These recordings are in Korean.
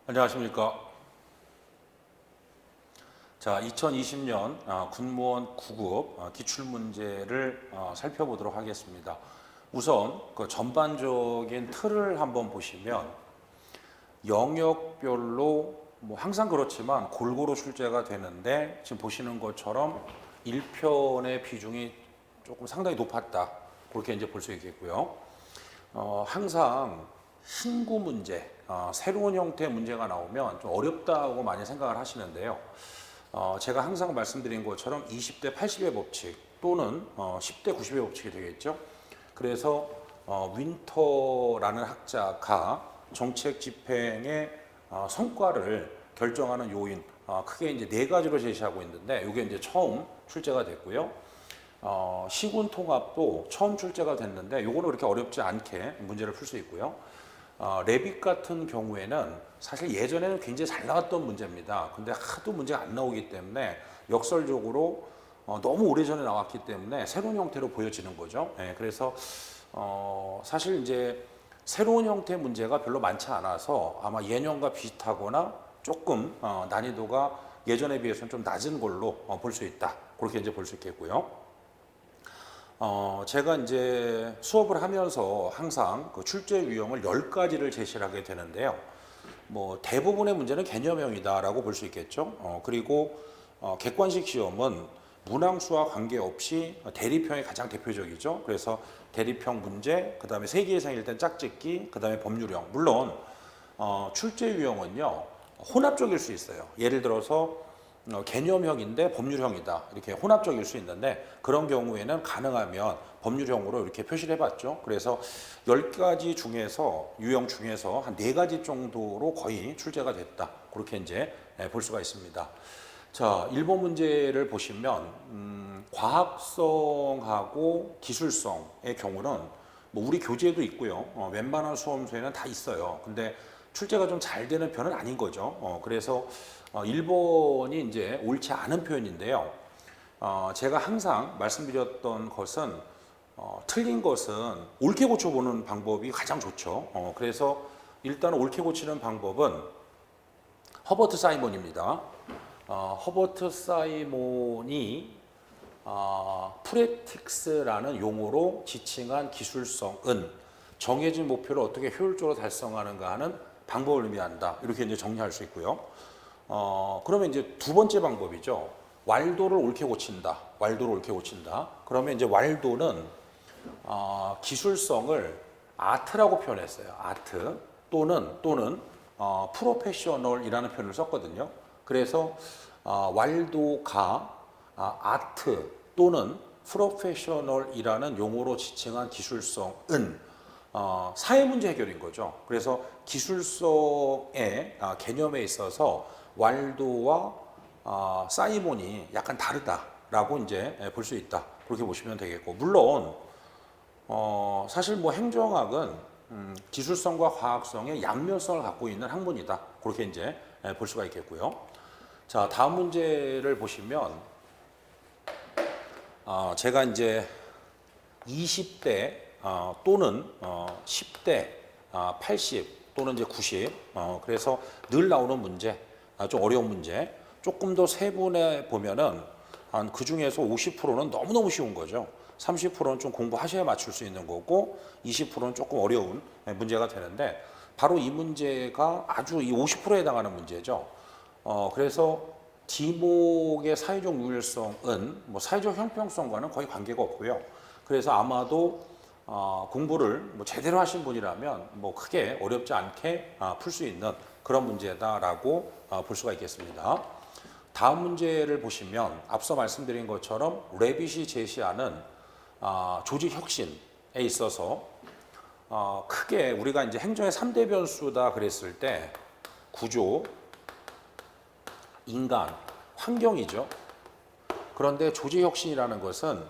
안녕하십니까. 자, 2020년 군무원 9급 기출문제를 살펴보도록 하겠습니다. 우선 그 전반적인 틀을 한번 보시면 영역별로 뭐 항상 그렇지만 골고루 출제가 되는데 지금 보시는 것처럼 1편의 비중이 조금 상당히 높았다. 그렇게 이제 볼 수 있겠고요. 항상 신구 문제, 새로운 형태의 문제가 나오면 좀 어렵다고 많이 생각을 하시는데요. 제가 항상 말씀드린 것처럼 20대 80의 법칙 또는 10대 90의 법칙이 되겠죠. 그래서 윈터라는 학자가 정책 집행의 성과를 결정하는 요인, 크게 이제 네 가지로 제시하고 있는데 이게 이제 처음 출제가 됐고요. 시군 통합도 처음 출제가 됐는데 이거는 그렇게 어렵지 않게 문제를 풀 수 있고요. 레빗 같은 경우에는 사실 예전에는 굉장히 잘 나왔던 문제입니다. 근데 하도 문제가 안 나오기 때문에 역설적으로 너무 오래전에 나왔기 때문에 새로운 형태로 보여지는 거죠. 그래서 사실 이제 새로운 형태의 문제가 별로 많지 않아서 아마 예년과 비슷하거나 조금 난이도가 예전에 비해서는 좀 낮은 걸로 볼 수 있다. 그렇게 이제 볼 수 있겠고요. 제가 이제 수업을 하면서 항상 그 출제 유형을 10가지를 제시를 하게 되는데요. 뭐 대부분의 문제는 개념형이다라고 볼 수 있겠죠. 그리고 객관식 시험은 문항수와 관계없이 대립형이 가장 대표적이죠. 그래서 대립형 문제, 그 다음에 세개 이상일 땐 짝짓기, 그 다음에 법률형. 물론 출제 유형은요 혼합적일 수 있어요. 예를 들어서 개념형인데 법률형이다. 이렇게 혼합적일 수 있는데 그런 경우에는 가능하면 법률형으로 이렇게 표시를 해봤죠. 그래서 10가지 중에서 유형 중에서 한 4가지 정도로 거의 출제가 됐다. 그렇게 이제 볼 수가 있습니다. 자, 1번 문제를 보시면 과학성하고 기술성의 경우는 뭐 우리 교재에도 있고요. 웬만한 수험서에는 다 있어요. 근데 출제가 좀 잘 되는 편은 아닌 거죠. 그래서 1번이 이제 옳지 않은 표현인데요. 제가 항상 말씀드렸던 것은 틀린 것은 옳게 고쳐보는 방법이 가장 좋죠. 그래서 일단 옳게 고치는 방법은 허버트 사이먼입니다. 허버트 사이먼이 프레틱스라는 용어로 지칭한 기술성은 정해진 목표를 어떻게 효율적으로 달성하는가 하는 방법을 의미한다. 이렇게 이제 정리할 수 있고요. 그러면 이제 두 번째 방법이죠. 왈도를 옳게 고친다. 왈도를 옳게 고친다. 그러면 이제 왈도는 기술성을 아트라고 표현했어요. 아트 또는 프로페셔널이라는 표현을 썼거든요. 그래서 왈도가 아트 또는 프로페셔널이라는 용어로 지칭한 기술성은 사회문제 해결인 거죠. 그래서 기술성의 개념에 있어서 왈도와 사이몬이 약간 다르다라고 이제 볼 수 있다. 그렇게 보시면 되겠고, 물론 사실 뭐 행정학은 기술성과 과학성의 양면성을 갖고 있는 학문이다. 그렇게 이제 볼 수가 있겠고요. 자, 다음 문제를 보시면 제가 이제 20대 또는 10대 80 또는 이제 90 그래서 늘 나오는 문제, 좀 어려운 문제, 조금 더 세분해 보면은 한 그 중에서 50%는 너무너무 쉬운 거죠. 30%는 좀 공부하셔야 맞출 수 있는 거고 20%는 조금 어려운 문제가 되는데 바로 이 문제가 아주 이 50%에 해당하는 문제죠. 그래서 지목의 사회적 유일성은 뭐 사회적 형평성과는 거의 관계가 없고요. 그래서 아마도 공부를 뭐 제대로 하신 분이라면 뭐 크게 어렵지 않게 풀 수 있는 그런 문제다라고 볼 수가 있겠습니다. 다음 문제를 보시면 앞서 말씀드린 것처럼 레빗이 제시하는 조직 혁신에 있어서 크게 우리가 이제 행정의 3대 변수다 그랬을 때 구조, 인간, 환경이죠. 그런데 조직 혁신이라는 것은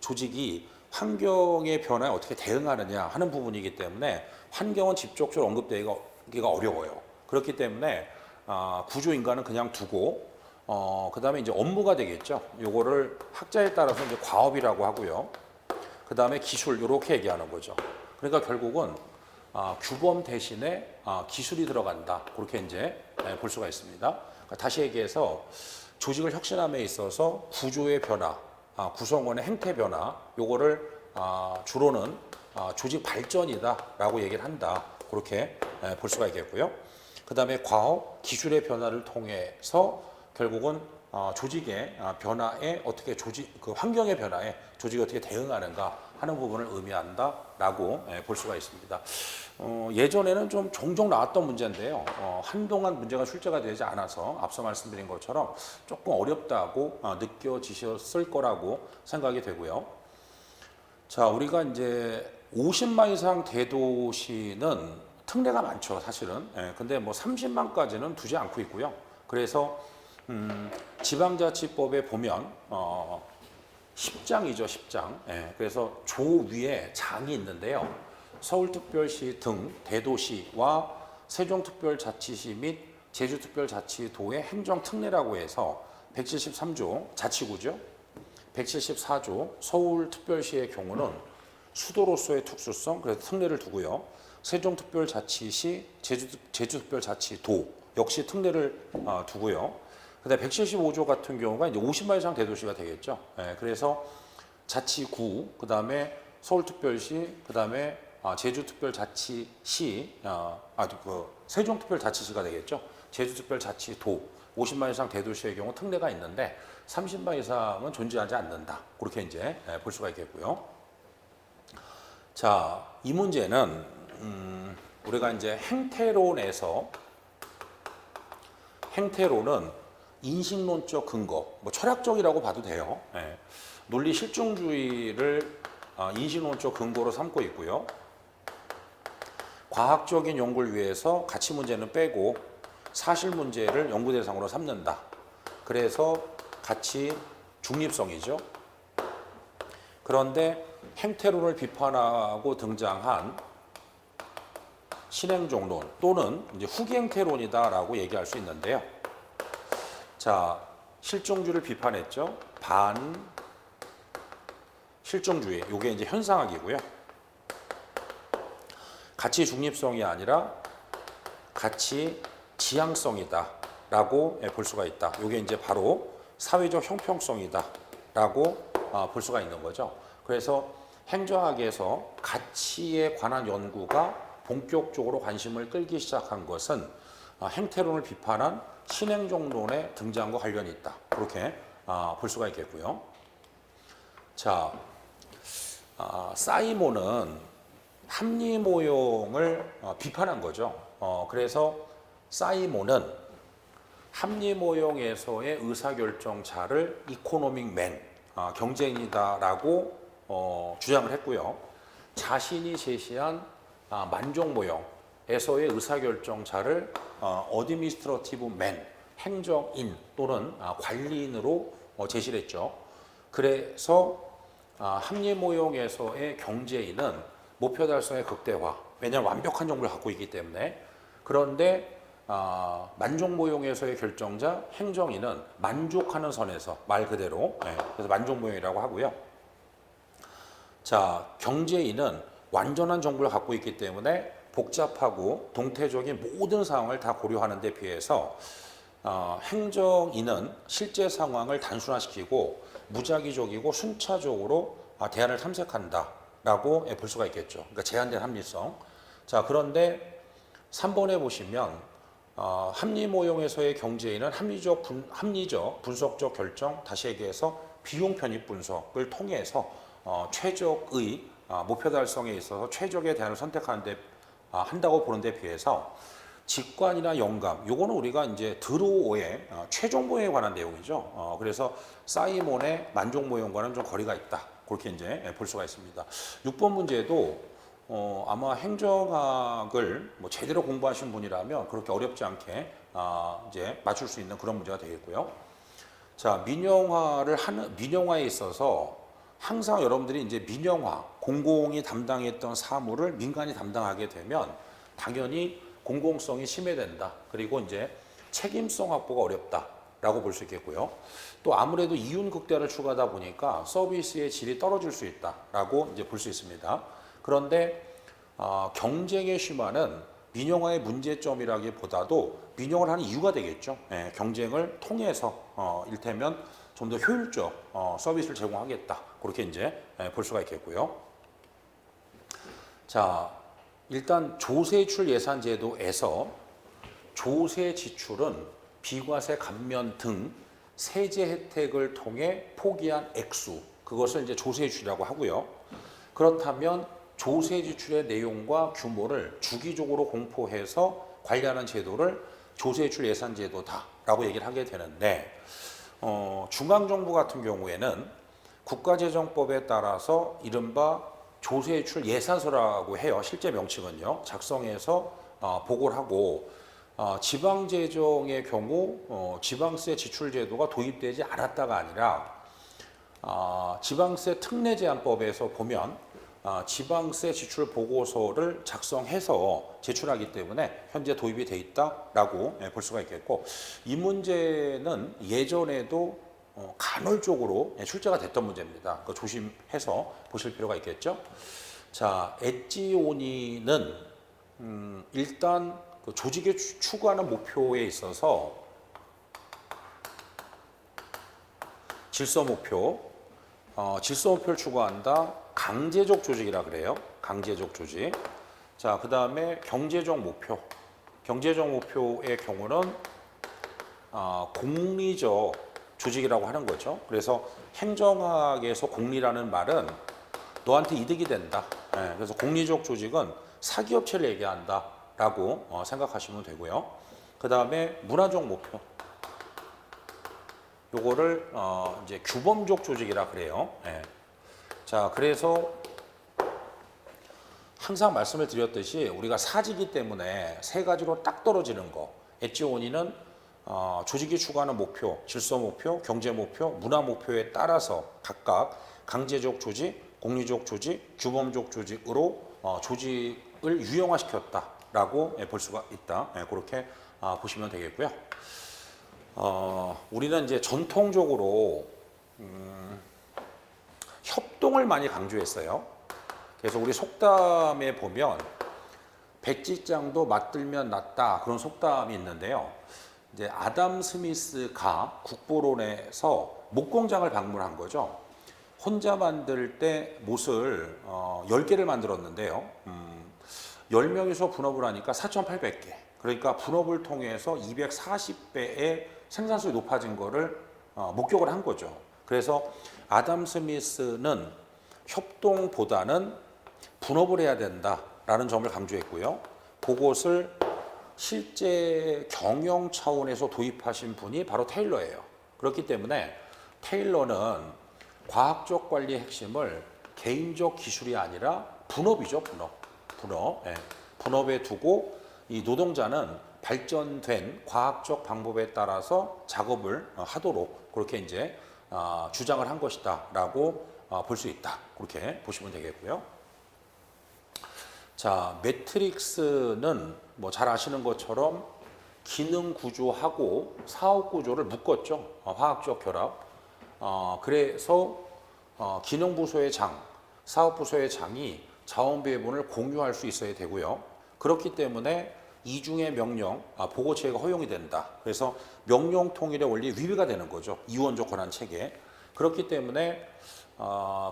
조직이 환경의 변화에 어떻게 대응하느냐 하는 부분이기 때문에 환경은 직접적으로 언급되기가 어려워요. 그렇기 때문에 구조 인간은 그냥 두고 그 다음에 이제 업무가 되겠죠. 요거를 학자에 따라서 이제 과업이라고 하고요. 그 다음에 기술 이렇게 얘기하는 거죠. 그러니까 결국은 규범 대신에 기술이 들어간다. 그렇게 이제 볼 수가 있습니다. 그러니까 다시 얘기해서 조직을 혁신함에 있어서 구조의 변화, 구성원의 행태 변화, 요거를 주로는 조직 발전이다라고 얘기를 한다. 그렇게 볼 수가 있겠고요. 그 다음에 과학, 기술의 변화를 통해서 결국은 조직의 변화에 어떻게 그 환경의 변화에 조직이 어떻게 대응하는가 하는 부분을 의미한다라고 볼 수가 있습니다. 예전에는 좀 종종 나왔던 문제인데요. 한동안 문제가 출제가 되지 않아서 앞서 말씀드린 것처럼 조금 어렵다고 느껴지셨을 거라고 생각이 되고요. 자, 우리가 이제 50만 이상 대도시는 특례가 많죠, 사실은. 근데 뭐 30만까지는 두지 않고 있고요. 그래서 지방자치법에 보면 10장이죠, 10장. 그래서 조 위에 장이 있는데요. 서울특별시 등 대도시와 세종특별자치시 및 제주특별자치도의 행정특례라고 해서 173조 자치구죠. 174조 서울특별시의 경우는 수도로서의 특수성, 그래서 특례를 두고요. 세종특별자치시, 제주특별자치도 역시 특례를 두고요. 그다음에 175조 같은 경우가 이제 50만 이상 대도시가 되겠죠. 그래서 자치구, 그다음에 서울특별시, 그다음에 제주특별자치시, 세종특별자치시가 되겠죠. 제주특별자치도 50만 이상 대도시의 경우 특례가 있는데 30만 이상은 존재하지 않는다. 그렇게 이제 볼 수가 있겠고요. 자, 이 문제는 우리가 이제 행태론은 인식론적 근거, 뭐 철학적이라고 봐도 돼요. 논리 실증주의를 인식론적 근거로 삼고 있고요. 과학적인 연구를 위해서 가치 문제는 빼고 사실 문제를 연구 대상으로 삼는다. 그래서 가치 중립성이죠. 그런데 행태론을 비판하고 등장한 신행정론 또는 이제 후기행태론이다라고 얘기할 수 있는데요. 자, 실증주의를 비판했죠. 실증주의, 이게 이제 현상학이고요. 가치 중립성이 아니라 가치 지향성이다라고 볼 수가 있다. 이게 이제 바로 사회적 형평성이다라고 볼 수가 있는 거죠. 그래서 행정학에서 가치에 관한 연구가 본격적으로 관심을 끌기 시작한 것은 행태론을 비판한 신행정론의 등장과 관련이 있다. 그렇게 볼 수가 있겠고요. 자, 사이몬은 합리 모형을 비판한 거죠. 그래서 사이몬은 합리 모형에서의 의사결정자를 이코노믹 맨, 경쟁이다라고 주장을 했고요. 자신이 제시한 만족 모형에서의 의사결정자를 어드미니스트러티브 맨, 행정인 또는 관리인으로 제시를 했죠. 그래서 합리 모형에서의 경제인은 목표 달성의 극대화, 왜냐하면 완벽한 정보를 갖고 있기 때문에. 그런데 만족 모형에서의 결정자 행정인은 만족하는 선에서, 말 그대로, 그래서 만족 모형이라고 하고요. 자, 경제인은 완전한 정보를 갖고 있기 때문에 복잡하고 동태적인 모든 상황을 다 고려하는 데 비해서 행정인은 실제 상황을 단순화시키고 무작위적이고 순차적으로 대안을 탐색한다라고 볼 수가 있겠죠. 그러니까 제한된 합리성. 자, 그런데 3번에 보시면 합리 모형에서의 경제인은 합리적 분석적 결정, 다시 얘기해서 비용 편입 분석을 통해서 최적의 목표 달성에 있어서 최적의 대안을 선택하는데 한다고 보는 데 비해서 직관이나 영감, 요거는 우리가 이제 드로어의 최종 모형에 관한 내용이죠. 그래서 사이몬의 만족 모형과는 좀 거리가 있다. 그렇게 이제 볼 수가 있습니다. 6번 문제도 아마 행정학을 뭐 제대로 공부하신 분이라면 그렇게 어렵지 않게 이제 맞출 수 있는 그런 문제가 되겠고요. 자, 민영화에 있어서 항상 여러분들이 이제 민영화, 공공이 담당했던 사물을 민간이 담당하게 되면 당연히 공공성이 침해된다. 그리고 이제 책임성 확보가 어렵다라고 볼 수 있겠고요. 또 아무래도 이윤 극대화를 추구하다 보니까 서비스의 질이 떨어질 수 있다라고 이제 볼 수 있습니다. 그런데 경쟁의 심화는 민영화의 문제점이라기보다도 민영화를 하는 이유가 되겠죠. 예, 경쟁을 통해서 일테면 좀 더 효율적 서비스를 제공하겠다. 그렇게 이제 볼 수가 있겠고요. 자, 일단 조세출 예산제도에서 조세 지출은 비과세 감면 등 세제 혜택을 통해 포기한 액수, 그것을 이제 조세 지출이라고 하고요. 그렇다면 조세 지출의 내용과 규모를 주기적으로 공포해서 관리하는 제도를 조세 지출 예산제도다라고 얘기를 하게 되는데, 중앙정부 같은 경우에는 국가재정법에 따라서 이른바 조세 지출 예산서라고 해요. 실제 명칭은요. 작성해서 보고를 하고, 지방재정의 경우 지방세 지출 제도가 도입되지 않았다가 아니라 지방세 특례 제한법에서 보면 지방세 지출 보고서를 작성해서 제출하기 때문에 현재 도입이 돼 있다라고 볼 수가 있겠고, 이 문제는 예전에도 간헐적으로 출제가 됐던 문제입니다. 그거 조심해서 보실 필요가 있겠죠. 자, 엣지오니는 일단 그 조직에 추구하는 목표에 있어서 질서 목표를 추구한다. 강제적 조직이라 그래요. 강제적 조직. 자, 그 다음에 경제적 목표의 경우는 공리적 조직이라고 하는 거죠. 그래서 행정학에서 공리라는 말은 너한테 이득이 된다. 그래서 공리적 조직은 사기업체를 얘기한다라고 생각하시면 되고요. 그 다음에 문화적 목표. 요거를 이제 규범적 조직이라 그래요. 자, 그래서 항상 말씀을 드렸듯이 우리가 사지기 때문에 세 가지로 딱 떨어지는 거. 엣지오니는 조직이 추구하는 목표, 질서 목표, 경제 목표, 문화 목표에 따라서 각각 강제적 조직, 공리적 조직, 규범적 조직으로 조직을 유형화시켰다라고 볼 수가 있다. 그렇게 보시면 되겠고요. 우리는 이제 전통적으로 협동을 많이 강조했어요. 그래서 우리 속담에 보면 백지장도 맞들면 낫다, 그런 속담이 있는데요. 이제 아담 스미스가 국보론에서 목공장을 방문한 거죠. 혼자 만들 때 못을 10개를 만들었는데요. 10명이서 분업을 하니까 4,800개. 그러니까 분업을 통해서 240배의 생산성이 높아진 거를 목격을 한 거죠. 그래서 아담 스미스는 협동보다는 분업을 해야 된다라는 점을 강조했고요. 그것을 실제 경영 차원에서 도입하신 분이 바로 테일러예요. 그렇기 때문에 테일러는 과학적 관리의 핵심을 개인적 기술이 아니라 분업이죠. 분업에 두고 이 노동자는 발전된 과학적 방법에 따라서 작업을 하도록 그렇게 이제 주장을 한 것이다라고 볼 수 있다. 그렇게 보시면 되겠고요. 자, 매트릭스는 뭐 잘 아시는 것처럼 기능 구조하고 사업 구조를 묶었죠. 화학적 결합. 그래서 기능 부서의 장, 사업 부서의 장이 자원 배분을 공유할 수 있어야 되고요. 그렇기 때문에 이중의 명령, 보고 체계가 허용이 된다. 그래서 명령 통일의 원리 위배가 되는 거죠. 이원적 권한 체계. 그렇기 때문에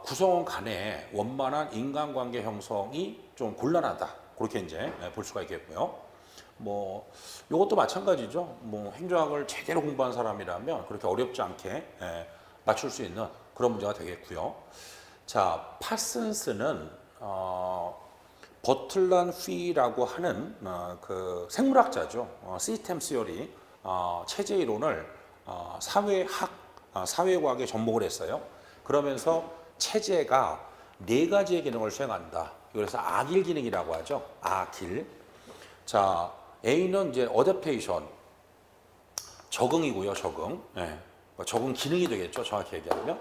구성원 간의 원만한 인간관계 형성이 좀 곤란하다. 그렇게 이제 볼 수가 있겠고요. 뭐 이것도 마찬가지죠. 뭐 행정학을 제대로 공부한 사람이라면 그렇게 어렵지 않게 맞출 수 있는 그런 문제가 되겠고요. 자, 파슨스는 버틀란 휘라고 하는 그 생물학자죠. 시스템 시어리, 체제 이론을 사회과학에 접목을 했어요. 그러면서 체제가 4가지의 기능을 수행한다. 그래서 아길 기능이라고 하죠. 아길. 자, A는 이제 어댑테이션, 적응이고요. 적응 기능이 되겠죠. 정확히 얘기하면.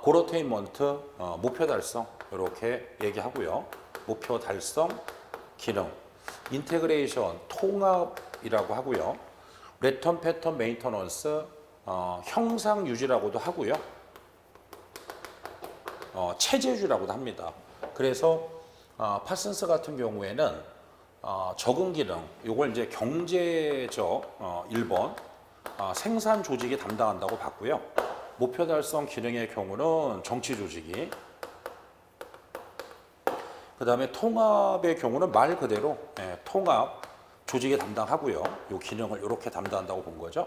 고러테인먼트, 목표 달성 이렇게 얘기하고요. 목표 달성 기능, 인테그레이션, 통합이라고 하고요. 레턴 패턴 메인터넌스, 형상 유지라고도 하고요. 체제주의라고도 합니다. 그래서 파슨스 같은 경우에는 적응 기능, 요걸 이제 경제적 1번 생산 조직이 담당한다고 봤고요. 목표 달성 기능의 경우는 정치 조직이, 그 다음에 통합의 경우는 말 그대로 통합 조직이 담당하고요. 요 기능을 이렇게 담당한다고 본 거죠.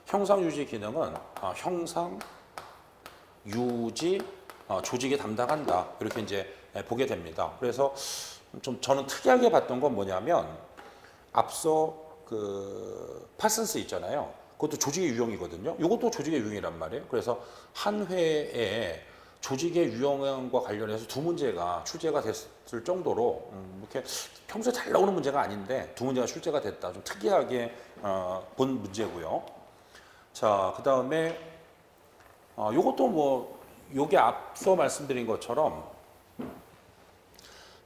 형상 유지 기능은 형상 유지 조직이 담당한다. 이렇게 이제 보게 됩니다. 그래서 좀 저는 특이하게 봤던 건 뭐냐면 앞서 그 파슨스 있잖아요. 그것도 조직의 유형이거든요. 이것도 조직의 유형이란 말이에요. 그래서 한 회에 조직의 유형과 관련해서 두 문제가 출제가 됐을 정도로 이렇게 평소에 잘 나오는 문제가 아닌데 두 문제가 출제가 됐다. 좀 특이하게 본 문제고요. 자, 그 다음에 이것도 뭐 요게 앞서 말씀드린 것처럼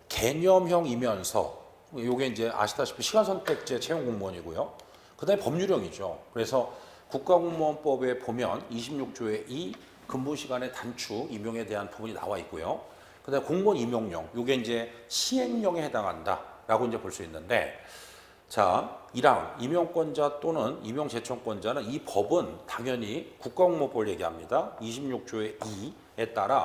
개념형이면서 요게 이제 아시다시피 시간선택제 채용 공무원이고요. 그 다음에 법률형이죠. 그래서 국가공무원법에 보면 26조의 2 근무시간의 단축, 임용에 대한 부분이 나와 있고요. 그 다음에 공무원 임용령, 요게 이제 시행령에 해당한다라고 이제 볼 수 있는데, 자, 1항 임용권자 또는 임용제청권자는 이 법은 당연히 국가공무원법을 얘기합니다. 26조의 2에 따라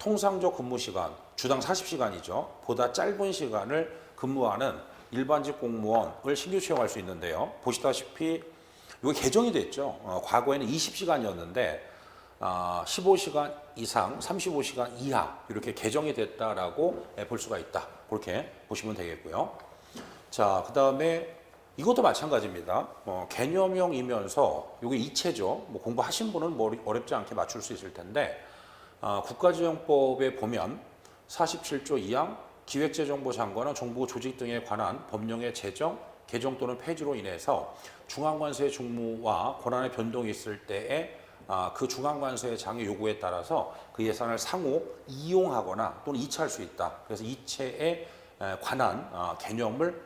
통상적 근무시간, 주당 40시간이죠. 보다 짧은 시간을 근무하는 일반직 공무원을 신규 채용할 수 있는데요. 보시다시피 이게 개정이 됐죠. 과거에는 20시간이었는데 15시간 이상, 35시간 이하 이렇게 개정이 됐다라고 볼 수가 있다. 그렇게 보시면 되겠고요. 자, 그 다음에 이것도 마찬가지입니다. 개념형이면서 이게 이체죠. 뭐 공부하신 분은 뭐 어렵지 않게 맞출 수 있을 텐데 국가지정법에 보면 47조 2항 기획재정부 장관은 정부 조직 등에 관한 법령의 제정, 개정 또는 폐지로 인해서 중앙관세의 직무와 권한의 변동이 있을 때에 그 중앙관세의 장의 요구에 따라서 그 예산을 상호 이용하거나 또는 이체할 수 있다. 그래서 이체에 관한 개념을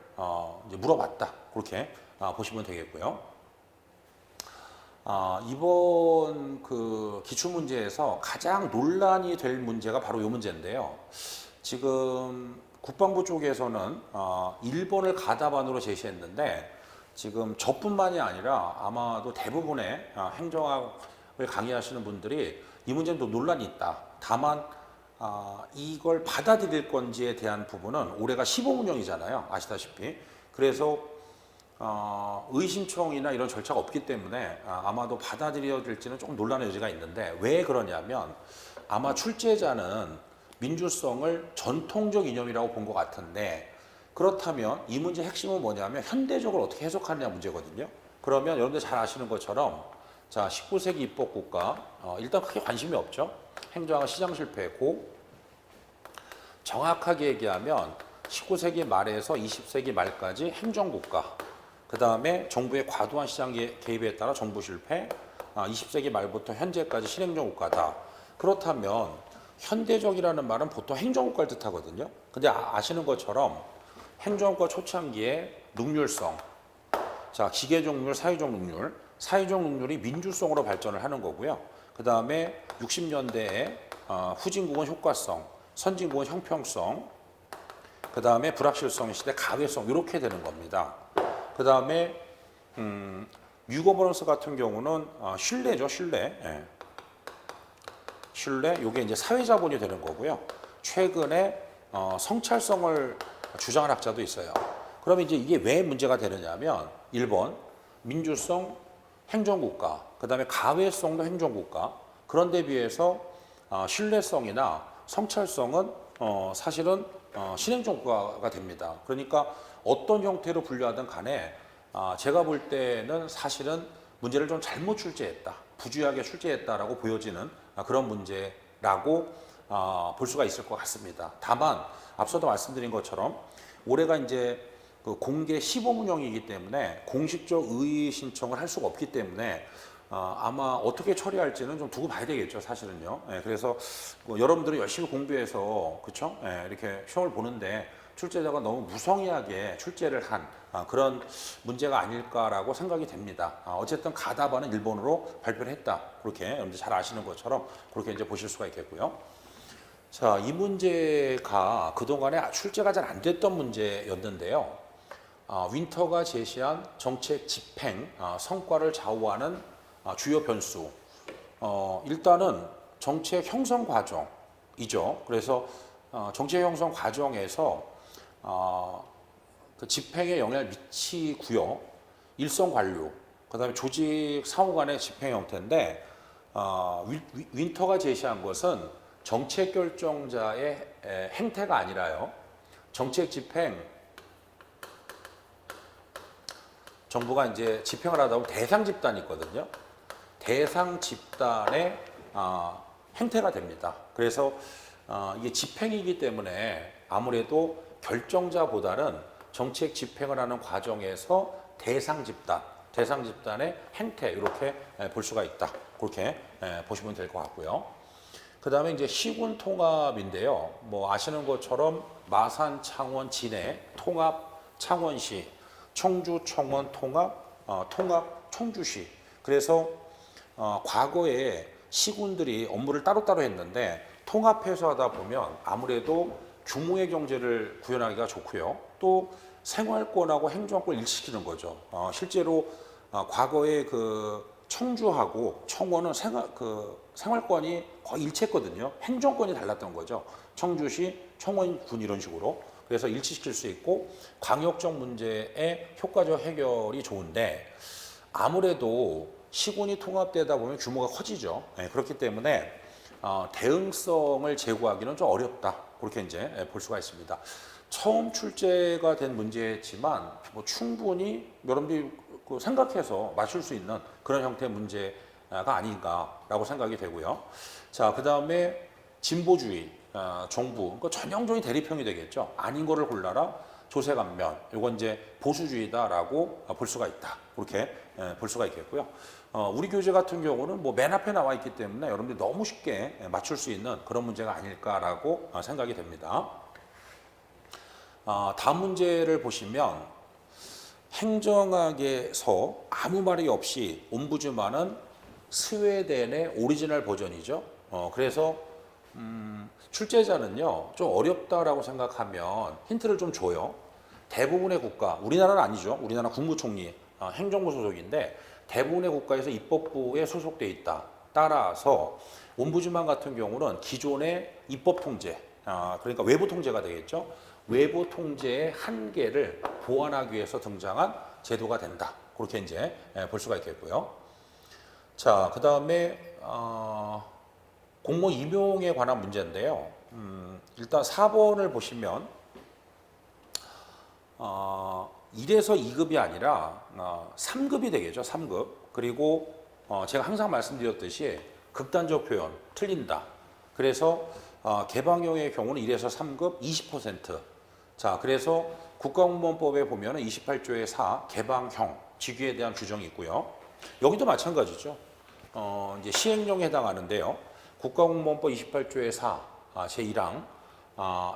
이제 물어봤다. 그렇게 보시면 되겠고요. 이번 그 기출문제에서 가장 논란이 될 문제가 바로 이 문제인데요. 지금 국방부 쪽에서는 1번을 가답안으로 제시했는데 지금 저뿐만이 아니라 아마도 대부분의 행정학을 강의하시는 분들이 이 문제는 또 논란이 있다. 다만 이걸 받아들일 건지에 대한 부분은 올해가 15운영이잖아요. 아시다시피. 그래서 의신청이나 이런 절차가 없기 때문에 아마도 받아들여질지는 조금 논란의 여지가 있는데 왜 그러냐면 아마 출제자는 민주성을 전통적 이념이라고 본 것 같은데 그렇다면 이 문제의 핵심은 뭐냐면 현대적으로 어떻게 해석하느냐 문제거든요. 그러면 여러분들 잘 아시는 것처럼 자 19세기 입법국가 일단 크게 관심이 없죠. 행정학은 시장 실패했고 정확하게 얘기하면 19세기 말에서 20세기 말까지 행정국가 그 다음에 정부의 과도한 시장 개입에 따라 정부 실패 20세기 말부터 현재까지 실행정국가다. 그렇다면 현대적이라는 말은 보통 행정국가를 뜻하거든요. 근데 아시는 것처럼 행정국가 초창기에 능률성, 자 기계적 능률, 사회적 능률이 민주성으로 발전을 하는 거고요. 그 다음에 60년대에 후진국은 효과성, 선진국은 형평성, 그 다음에 불확실성 시대 가외성 이렇게 되는 겁니다. 그 다음에 뉴거버넌스 같은 경우는 신뢰죠, 신뢰. 예. 신뢰, 이게 이제 사회자본이 되는 거고요. 최근에 성찰성을 주장한 학자도 있어요. 그러면 이제 이게 왜 문제가 되느냐면 1번 민주성 행정국가, 그 다음에 가외성도 행정국가. 그런데 비해서 신뢰성이나 성찰성은 사실은 신행정국가가 됩니다. 그러니까 어떤 형태로 분류하든 간에 제가 볼 때는 사실은 문제를 좀 잘못 출제했다, 부주의하게 출제했다라고 보여지는 그런 문제라고 볼 수가 있을 것 같습니다. 다만 앞서도 말씀드린 것처럼 올해가 이제 그 공개 시범운영이기 때문에 공식적 의의 신청을 할 수가 없기 때문에 아마 어떻게 처리할지는 좀 두고 봐야 되겠죠, 사실은요. 예, 그래서 뭐 여러분들이 열심히 공부해서 그렇죠? 예, 이렇게 시험을 보는데 출제자가 너무 무성의하게 출제를 한 그런 문제가 아닐까라고 생각이 됩니다. 어쨌든 가답안은 일본어로 발표를 했다. 그렇게 여러분들 잘 아시는 것처럼 그렇게 이제 보실 수가 있겠고요. 자, 이 문제가 그동안에 출제가 잘 안 됐던 문제였는데요. 윈터가 제시한 정책 집행 성과를 좌우하는 주요 변수. 일단은 정책 형성 과정이죠. 그래서 정책 형성 과정에서 그 집행에 영향을 미치고요. 일선 관료, 그다음에 조직 상호 간의 집행 형태인데 윈터가 제시한 것은 정책 결정자의 행태가 아니라요. 정책 집행 정부가 이제 집행을 하다 보면 대상 집단이 있거든요. 대상 집단의 행태가 됩니다. 그래서 이게 집행이기 때문에 아무래도 결정자보다는 정책 집행을 하는 과정에서 대상 집단의 행태 이렇게 볼 수가 있다. 그렇게 보시면 될 것 같고요. 그 다음에 이제 시군 통합인데요. 뭐 아시는 것처럼 마산, 창원, 진해 통합 창원시, 청주, 청원 통합 청주시. 그래서 과거에 시군들이 업무를 따로따로 했는데 통합해서 하다 보면 아무래도 규모의 경제를 구현하기가 좋고요. 또 생활권하고 행정권을 일치시키는 거죠. 실제로 과거에 그 청주하고 청원은 생활권이 거의 일치했거든요. 행정권이 달랐던 거죠. 청주시, 청원군 이런 식으로. 그래서 일치시킬 수 있고 광역적 문제의 효과적 해결이 좋은데 아무래도 시군이 통합되다 보면 규모가 커지죠. 그렇기 때문에 대응성을 제고하기는 좀 어렵다. 그렇게 이제 볼 수가 있습니다. 처음 출제가 된 문제지만 뭐 충분히 여러분들이 생각해서 맞출 수 있는 그런 형태의 문제가 아닌가라고 생각이 되고요. 자, 그 다음에 진보주의, 정부, 그러니까 전형적인 대립형이 되겠죠. 아닌 거를 골라라, 조세간면, 이건 이제 보수주의다라고 볼 수가 있다. 그렇게 볼 수가 있겠고요. 우리 교재 같은 경우는 뭐 맨 앞에 나와 있기 때문에 여러분들이 너무 쉽게 맞출 수 있는 그런 문제가 아닐까라고 생각이 됩니다. 다음 문제를 보시면 행정학에서 아무 말이 없이 옴부즈만은 스웨덴의 오리지널 버전이죠. 그래서 출제자는요 좀 어렵다라고 생각하면 힌트를 좀 줘요. 대부분의 국가, 우리나라는 아니죠. 우리나라 국무총리, 행정부 소속인데 대부분의 국가에서 입법부에 소속돼 있다. 따라서 옴부즈만 같은 경우는 기존의 입법 통제, 그러니까 외부 통제가 되겠죠. 외부 통제의 한계를 보완하기 위해서 등장한 제도가 된다. 그렇게 이제 볼 수가 있겠고요. 자, 그 다음에 공무원 임용에 관한 문제인데요. 일단 4번을 보시면 1에서 2급이 아니라 3급이 되겠죠. 3급. 그리고 제가 항상 말씀드렸듯이 극단적 표현 틀린다. 그래서 개방형의 경우는 1에서 3급 20%. 자, 그래서 국가공무원법에 보면 28조의 4 개방형 직위에 대한 규정이 있고요. 여기도 마찬가지죠. 이제 시행령에 해당하는데요. 국가공무원법 28조의 4 제1항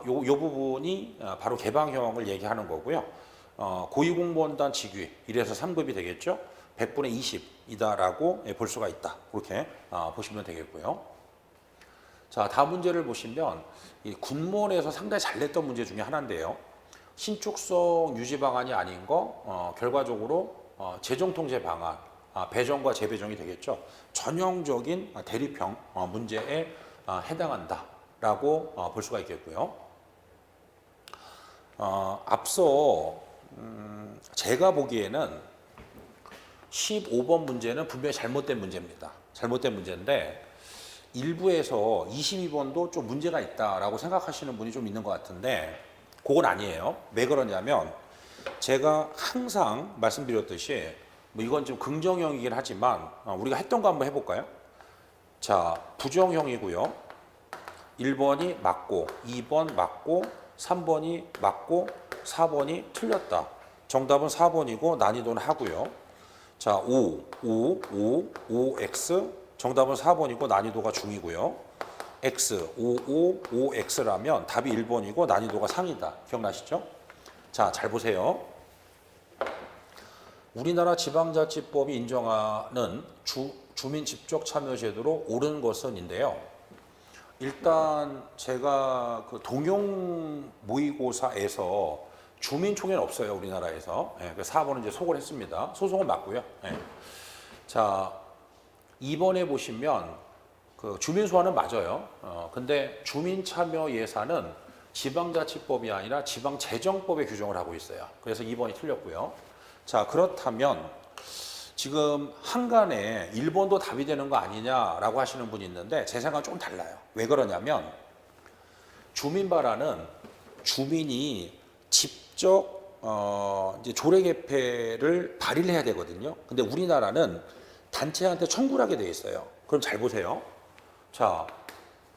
요 부분이 바로 개방형을 얘기하는 거고요. 고위공무원단 직위 1에서 3급이 되겠죠. 100분의 20이다라고 볼 수가 있다. 그렇게 보시면 되겠고요. 자, 다음 문제를 보시면 이 군무원에서 상당히 잘 냈던 문제 중에 하나인데요. 신축성 유지 방안이 아닌 거 결과적으로 재정통제 방안, 배정과 재배정이 되겠죠. 전형적인 대립형 문제에 해당한다라고 볼 수가 있겠고요. 앞서 제가 보기에는 15번 문제는 분명히 잘못된 문제입니다. 잘못된 문제인데 일부에서 22번도 좀 문제가 있다라고 생각하시는 분이 좀 있는 것 같은데 그건 아니에요. 왜 그러냐면 제가 항상 말씀드렸듯이 뭐 이건 좀 긍정형이긴 하지만 우리가 했던 거 한번 해볼까요? 자, 부정형이고요. 1번이 맞고 2번 맞고 3번이 맞고 4번이 틀렸다. 정답은 4번이고 난이도는 하고요. 자, 5x 정답은 4번이고 난이도가 중이고요. x, 5x라면 답이 1번이고 난이도가 상이다. 기억나시죠? 자, 잘 보세요. 우리나라 지방자치법이 인정하는 주민 직접 참여 제도로 옳은 것은인데요. 일단 제가 그 동용 모의고사에서 주민총회는 없어요, 우리나라에서. 예, 그 4번은 이제 소홀 했습니다. 소송은 맞고요. 예. 자, 2번에 보시면 그 주민소환은 맞아요. 근데 주민참여 예산은 지방자치법이 아니라 지방재정법에 규정을 하고 있어요. 그래서 2번이 틀렸고요. 자, 그렇다면 지금 한간에 1번도 답이 되는 거 아니냐라고 하시는 분이 있는데 제 생각은 조금 달라요. 왜 그러냐면 주민발언은 주민이 직접 이제 조례 개폐를 발의를 해야 되거든요. 근데 우리나라는 단체한테 청구를 하게 돼 있어요. 그럼 잘 보세요. 자,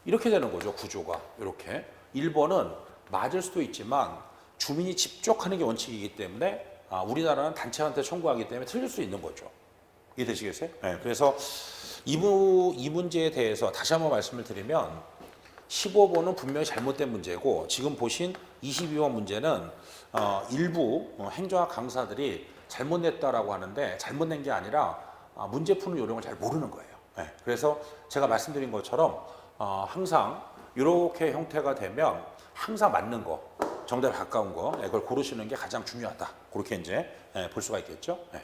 이렇게 되는 거죠, 구조가. 이렇게. 1번은 맞을 수도 있지만 주민이 직접 하는 게 원칙이기 때문에 우리나라는 단체한테 청구하기 때문에 틀릴 수 있는 거죠. 이해되시겠어요? 네, 그래서 이 문제에 대해서 다시 한번 말씀을 드리면 15번은 분명히 잘못된 문제고 지금 보신 22번 문제는 일부 행정학 강사들이 잘못 냈다라고 하는데 잘못 낸 게 아니라 문제 푸는 요령을 잘 모르는 거예요. 네, 그래서 제가 말씀드린 것처럼 항상 이렇게 형태가 되면 항상 맞는 거, 정답에 가까운 거, 그걸 고르시는 게 가장 중요하다. 그렇게 이제 볼 수가 있겠죠. 네.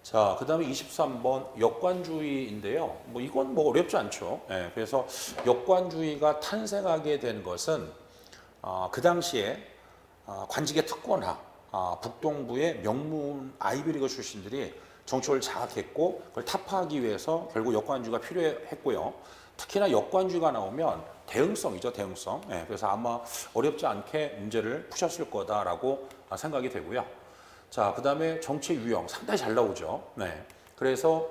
자, 그 다음에 23번 역관주의인데요. 뭐 이건 뭐 어렵지 않죠. 네, 그래서 역관주의가 탄생하게 된 것은 그 당시에 관직의 특권화, 북동부의 명문 아이비리그 출신들이 정치를 장악했고 그걸 타파하기 위해서 결국 역관주의가 필요했고요. 특히나 역관주의가 나오면 대응성이죠, 대응성. 네, 그래서 아마 어렵지 않게 문제를 푸셨을 거다라고 생각이 되고요. 자, 그 다음에 정치 유형 상당히 잘 나오죠. 네, 그래서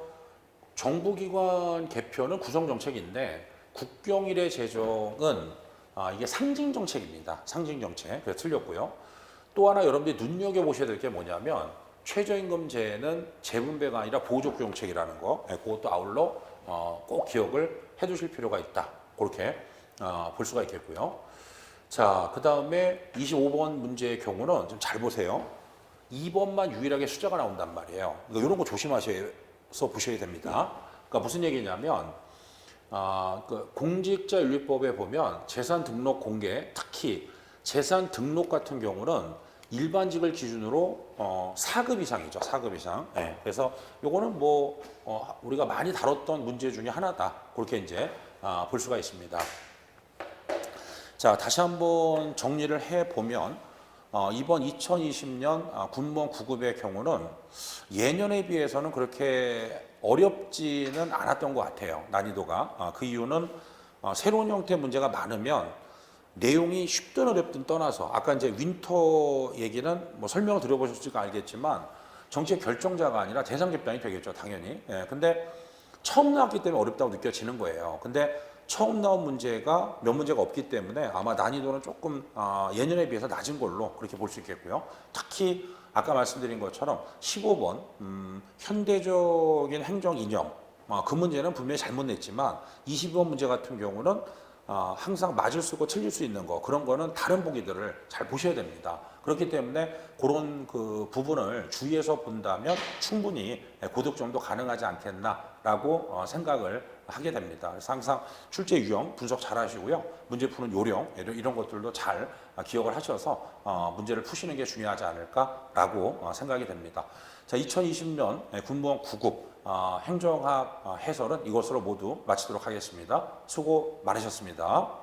정부기관 개편은 구성정책인데 국경일의 제정은 이게 상징정책입니다. 상징정책. 그래서 틀렸고요. 또 하나 여러분들이 눈여겨보셔야 될 게 뭐냐면 최저임금제는 재분배가 아니라 보조정책이라는 거. 네, 그것도 아울러 꼭 기억을 해두실 필요가 있다. 그렇게 볼 수가 있겠고요. 자, 그 다음에 25번 문제의 경우는 좀 잘 보세요. 2번만 유일하게 숫자가 나온단 말이에요. 그러니까 이런 거 조심하셔서 보셔야 됩니다. 그러니까 무슨 얘기냐면 그 공직자윤리법에 보면 재산 등록 공개, 특히 재산 등록 같은 경우는 일반직을 기준으로 4급 이상이죠. 4급 이상. 네, 그래서 요거는 뭐 우리가 많이 다뤘던 문제 중에 하나다. 그렇게 이제 볼 수가 있습니다. 자, 다시 한번 정리를 해 보면 이번 2020년 군무원 9급의 경우는 예년에 비해서는 그렇게 어렵지는 않았던 것 같아요. 난이도가. 그 이유는 새로운 형태의 문제가 많으면 내용이 쉽든 어렵든 떠나서 아까 이제 윈터 얘기는 뭐 설명을 드려보셨을까 알겠지만 정치의 결정자가 아니라 대상 집단이 되겠죠, 당연히. 예, 근데 처음 나왔기 때문에 어렵다고 느껴지는 거예요. 근데 처음 나온 문제가 몇 문제가 없기 때문에 아마 난이도는 조금 예년에 비해서 낮은 걸로 그렇게 볼 수 있겠고요. 특히 아까 말씀드린 것처럼 15번 현대적인 행정 이념 그 문제는 분명히 잘못 냈지만 22번 문제 같은 경우는 항상 맞을 수 있고 틀릴 수 있는 거 그런 거는 다른 보기들을 잘 보셔야 됩니다. 그렇기 때문에 그런 그 부분을 주의해서 본다면 충분히 고득 정도 가능하지 않겠나라고 생각을 하게 됩니다. 그래서 항상 출제 유형 분석 잘 하시고요. 문제 푸는 요령 이런 것들도 잘 기억을 하셔서 문제를 푸시는 게 중요하지 않을까라고 생각이 됩니다. 자, 2020년 군무원 9급 행정학 해설은 이것으로 모두 마치도록 하겠습니다. 수고 많으셨습니다.